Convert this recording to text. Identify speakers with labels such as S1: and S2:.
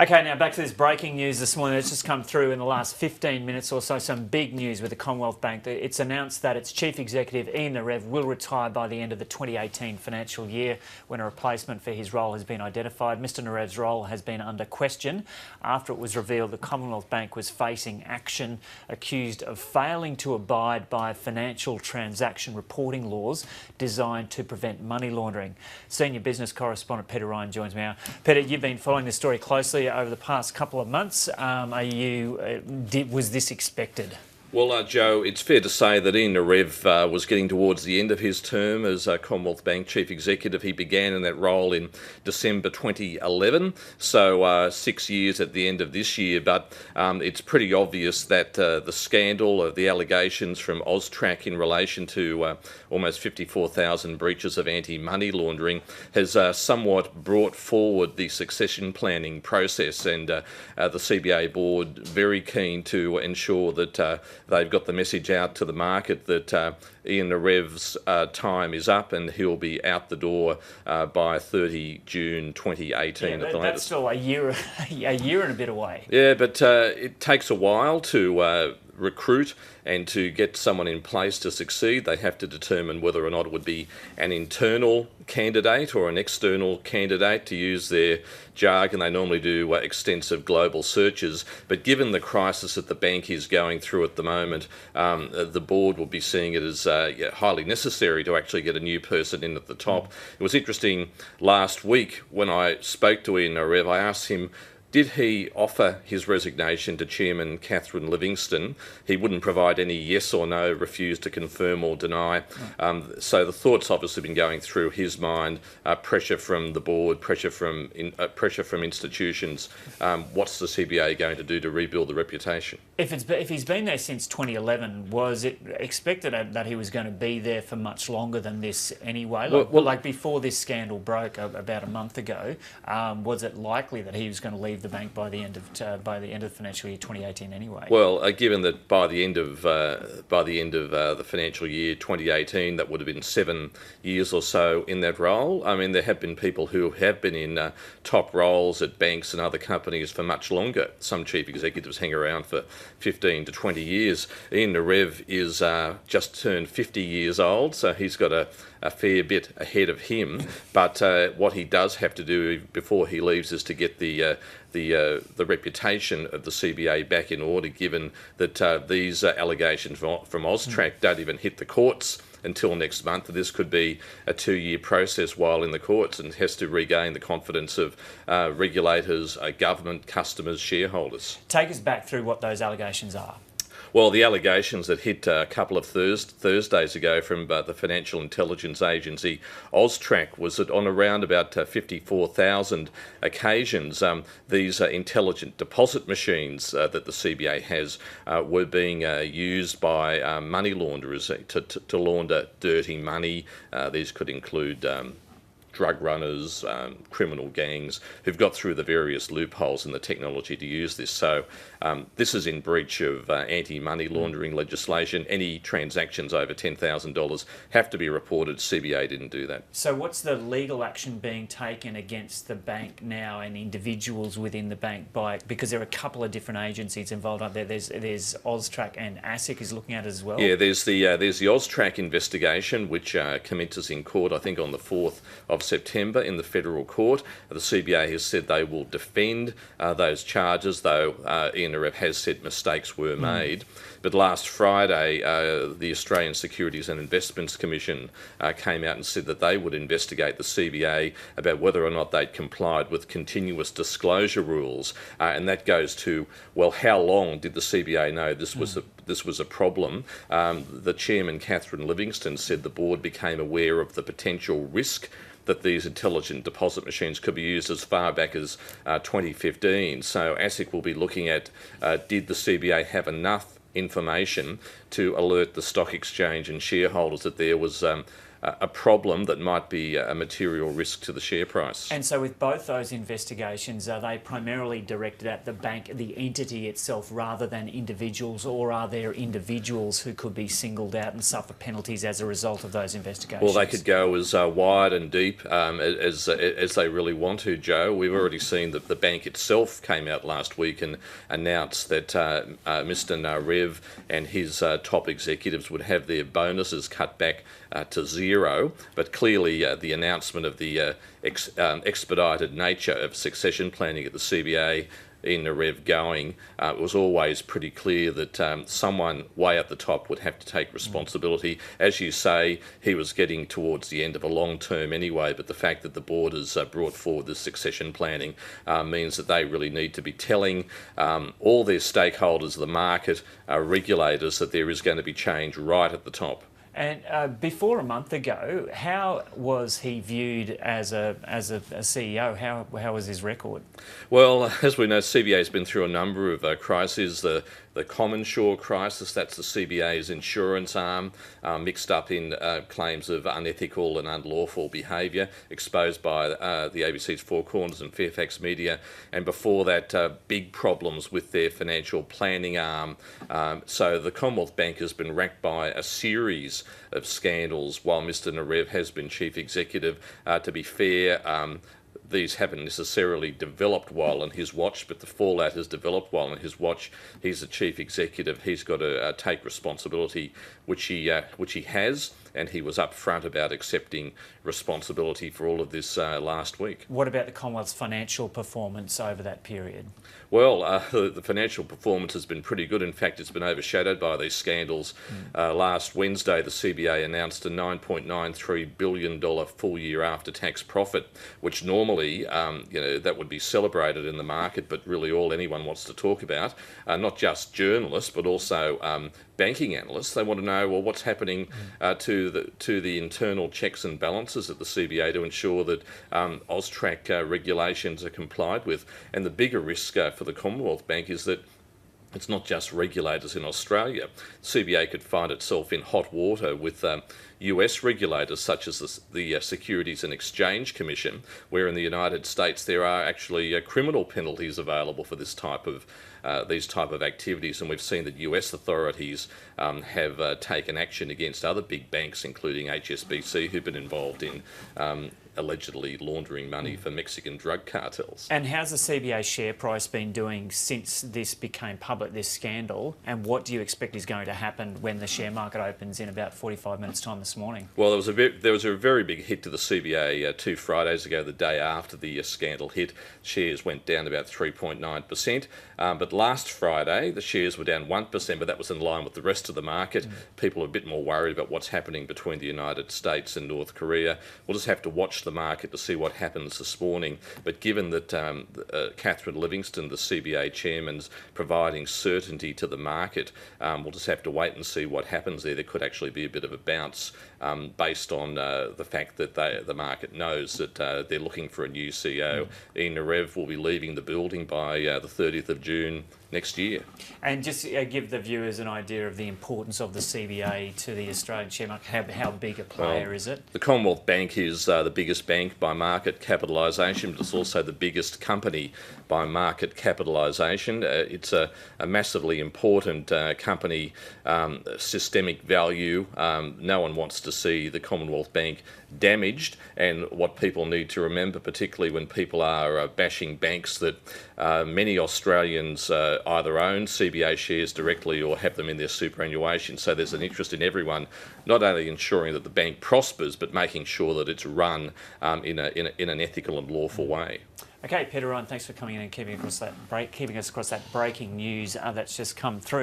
S1: Okay, now back to this breaking news this morning. It's just come through in the last 15 minutes or so. Some big news with the Commonwealth Bank. It's announced that its chief executive, Ian Narev, will retire by the end of the 2018 financial year when a replacement for his role has been identified. Mr Narev's role has been under question after it was revealed the Commonwealth Bank was facing action, accused of failing to abide by financial transaction reporting laws designed to prevent money laundering. Senior business correspondent Peter Ryan joins me now. Peter, you've been following this story closely over the past couple of months. Was this expected?
S2: Well, Joe, it's fair to say that Ian Narev was getting towards the end of his term as Commonwealth Bank Chief Executive. He began in that role in December 2011, so 6 years at the end of this year. But it's pretty obvious that the scandal of the allegations from AUSTRAC in relation to almost 54,000 breaches of anti-money laundering has somewhat brought forward the succession planning process, and the CBA board very keen to ensure that they've got the message out to the market that Ian Narev's time is up and he'll be out the door by 30 June 2018 at the latest.
S1: That's still a year and a bit away.
S2: Yeah, but it takes a while to recruit and to get someone in place to succeed. They have to determine whether or not it would be an internal candidate or an external candidate, to use their jargon. They normally do extensive global searches, but given the crisis that the bank is going through at the moment, the board will be seeing it as highly necessary to actually get a new person in at the top. It was interesting last week when I spoke to Ian Narev. I asked him, did he offer his resignation to Chairman Catherine Livingstone? He wouldn't provide any yes or no, refused to confirm or deny. So the thought's obviously been going through his mind. Pressure from the board, pressure from institutions. What's the CBA going to do to rebuild the reputation?
S1: If he's been there since 2011, was it expected that he was going to be there for much longer than this anyway? Like before this scandal broke about a month ago, was it likely that he was going to leave the bank by the end of the financial year 2018 anyway?
S2: Well, given that by the end of the financial year 2018, that would have been 7 years or so in that role. I mean, there have been people who have been in top roles at banks and other companies for much longer. Some chief executives hang around for 15 to 20 years. Ian Narev is just turned 50 years old, so he's got a fair bit ahead of him. But what he does have to do before he leaves is to get the reputation of the CBA back in order, given that these allegations from AUSTRAC don't even hit the courts until next month. This could be a 2-year process while in the courts, and has to regain the confidence of regulators, government, customers, shareholders.
S1: Take us back through what those allegations are.
S2: Well, the allegations that hit a couple of Thursdays ago from the financial intelligence agency AUSTRAC was that on around about 54,000 occasions, these intelligent deposit machines that the CBA has were being used by money launderers to launder dirty money. These could include drug runners, criminal gangs who've got through the various loopholes in the technology to use this. So this is in breach of anti-money laundering legislation. Any transactions over $10,000 have to be reported. CBA didn't do that.
S1: So what's the legal action being taken against the bank now and individuals within the bank because there are a couple of different agencies involved up there. There's AUSTRAC and ASIC is looking at it as well.
S2: Yeah, there's the AUSTRAC investigation, which commences in court, I think, on the 4th of September in the federal court. The CBA has said they will defend those charges, though Ian Narev has said mistakes were made. But last Friday, the Australian Securities and Investments Commission came out and said that they would investigate the CBA about whether or not they'd complied with continuous disclosure rules. And that goes to, well, how long did the CBA know this was a problem? The chairman, Catherine Livingstone, said the board became aware of the potential risk that these intelligent deposit machines could be used as far back as 2015. So ASIC will be looking at, did the CBA have enough information to alert the stock exchange and shareholders that there was a problem that might be a material risk to the share price.
S1: And so with both those investigations, are they primarily directed at the bank, the entity itself, rather than individuals, or are there individuals who could be singled out and suffer penalties as a result of those investigations?
S2: Well, they could go as wide and deep as they really want to, Joe. We've already seen that the bank itself came out last week and announced that Mr. Narev and his top executives would have their bonuses cut back to zero. But clearly the announcement of the expedited nature of succession planning at the CBA in Narev going, it was always pretty clear that someone way at the top would have to take responsibility. As you say, he was getting towards the end of a long term anyway, but the fact that the board has brought forward this succession planning means that they really need to be telling all their stakeholders, the market, regulators, that there is going to be change right at the top.
S1: And before a month ago, how was he viewed as a CEO? How was his record?
S2: Well, as we know, CBA has been through a number of crises. The Common Shore crisis, that's the CBA's insurance arm, mixed up in claims of unethical and unlawful behaviour exposed by the ABC's Four Corners and Fairfax Media, and before that big problems with their financial planning arm. So the Commonwealth Bank has been racked by a series of scandals while Mr. Narev has been chief executive. To be fair, these haven't necessarily developed while on his watch, but the fallout has developed while on his watch. He's the chief executive. He's got to take responsibility, which he has, and he was upfront about accepting responsibility for all of this last week.
S1: What about the Commonwealth's financial performance over that period?
S2: Well, the financial performance has been pretty good. In fact, it's been overshadowed by these scandals. Last Wednesday, the CBA announced a $9.93 billion full-year after-tax profit, which normally, that would be celebrated in the market, but really all anyone wants to talk about, not just journalists, but also banking analysts. They want to know, well, what's happening to the internal checks and balances at the CBA to ensure that AUSTRAC regulations are complied with. And the bigger risk for the Commonwealth Bank is that it's not just regulators in Australia. CBA could find itself in hot water with US regulators such as the Securities and Exchange Commission, where in the United States there are actually criminal penalties available for this type of these type of activities, and we've seen that US authorities have taken action against other big banks, including HSBC, who've been involved in allegedly laundering money for Mexican drug cartels.
S1: And how's the CBA share price been doing since this became public, this scandal? And what do you expect is going to happen when the share market opens in about 45 minutes' time this morning? Well,
S2: there was a very big hit to the CBA 2 Fridays ago, the day after the scandal hit. Shares went down about 3.9%. But last Friday, the shares were down 1%, but that was in line with the rest of the market. People are a bit more worried about what's happening between the United States and North Korea. We'll just have to watch the market to see what happens this morning. But given that Catherine Livingstone, the CBA chairman's providing certainty to the market, we'll just have to wait and see what happens there. There could actually be a bit of a bounce based on the fact that the market knows that they're looking for a new CEO. Ian Narev will be leaving the building by the 30th of June next year.
S1: And just give the viewers an idea of the importance of the CBA to the Australian share market. How big a player is it?
S2: The Commonwealth Bank is the biggest bank by market capitalisation, but it's also the biggest company by market capitalisation. It's a massively important company, systemic value. No one wants to see the Commonwealth Bank damaged, and what people need to remember, particularly when people are bashing banks, that many Australians either own CBA shares directly or have them in their superannuation. So there's an interest in everyone not only ensuring that the bank prospers, but making sure that it's run in an ethical and lawful way.
S1: Okay, Peter Ryan, thanks for coming in and keeping us across that breaking news that's just come through.